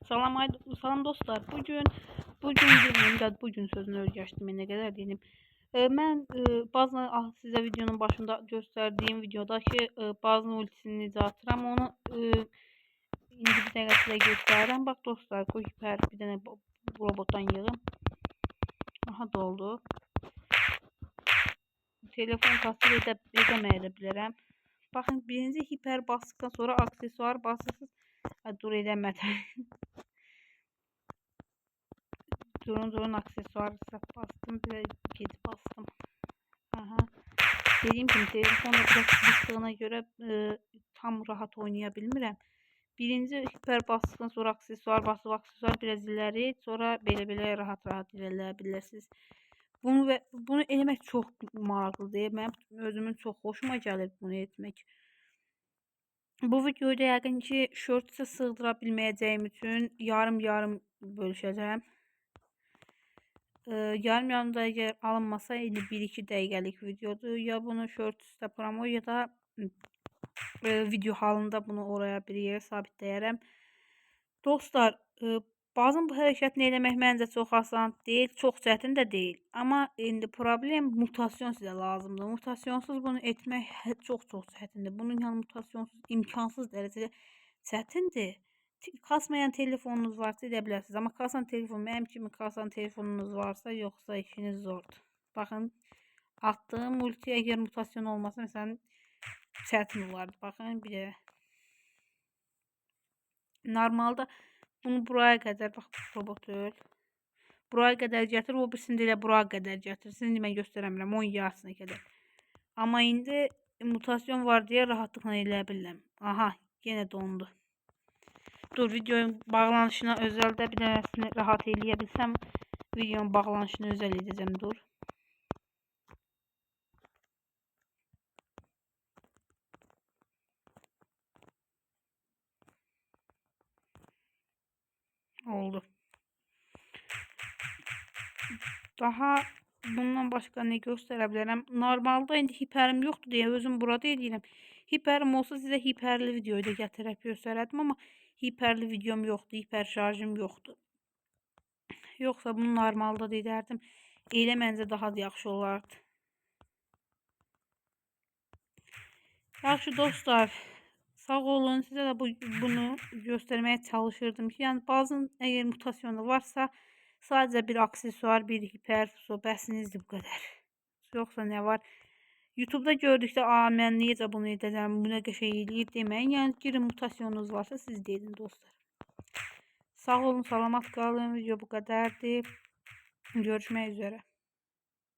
Salam dostlar. Bugün sözünü özgeçdim ne kadar deyim. Ben bazen size videonun başında gösterdiğim videodaki bazı ultisini necə atıram onu indi bir dəqiqə sizə göstərirəm. Bax dostlar, bu hiper bir dənə bu robotdan yığım. Aha doldu. Telefon tasvir edəməyə bilərəm. Baxın, birinci hiper bastıktan sonra aksesuar basırsınız. Dur edəmədim. Durun aksesuar bastım, bir geri bastım. Aha. Dediğim gibi telefonda biraz sıktığına göre tam rahat oynayabilmirəm. Birinci hiper bastıktan sonra aksesuar biraz ileri, sonra belə rahat ilerleyə bilirsiniz. Bunu eləmək çox maraqlıdır. Mənim özümün çox xoşuma gəlir bunu etmək. Bu videoda yəqin ki shorts'a sığdıra bilməyəcəyim üçün yarım bölüşəcəm. Yarım da eğer alınmasa 1-2 dəqiqəlik videodur. Ya bunu shorts'ta promo ya da video halında bunu oraya bir yere sabitləyərəm. Dostlar, bazen bu hərəkətini eləmək məncə çox asan deyil, çox çətin də deyil. Amma indi problem mutasyon sizə lazımdır. Mutasyonsuz bunu etmək çox çətindir. Bunun yanı mutasyonsuz imkansız dərəcədə çətindir. Kasmayan telefonunuz varsa edə bilərsiniz. Amma kasan telefon, mənim kimi kasan telefonunuz varsa, yoxsa işiniz zordur. Baxın, attığım multi əgər mutasyon olmasa, məsələn, çətin olardı. Baxın, bir də normalda bunu buraya qədər, bax, robot öl. Buraya qədər gətir, o birisini də buraya qədər gətir. Sizin mən göstərəmirəm, onun yarısına qədər. Amma indi mutasyon var deyə rahatlıqla eləyə bilirəm. Aha, yenə dondu. Dur, videonun bağlanışına özəldə bir dənəsini rahat eləyə bilsəm, videonun bağlanışını özəl edəcəm, dur. Oldu. Daha bundan başqa nə göstərə bilərəm? Normalda indi hiperim yoxdur deyə özüm burada eləyirəm. Hiperim olsa sizə hiperli videoyu da gətirib göstərərdim, amma hiperli videom yoxdur, hiper şarjım yoxdur. Yoxsa bunu normalda deyərdim. Elə məncə daha da yaxşı olardı. Yaxşı dostlar, sağ olun. Sizə də bunu göstərməyə çalışırdım ki, yəni bazı əgər mutasyonu varsa, sadəcə bir aksesuar, bir hiper bəsinizdir bu qədər. Yoxsa nə var? YouTube'da gördükdə, mən necə bunu edəcəm, bu nə qəşəng eləyir deməyin. Yəni girin, mutasyonunuz varsa siz deyin dostlar. Sağ olun, salamat qalın. Video bu qədərdir. Görüşmək üzrə.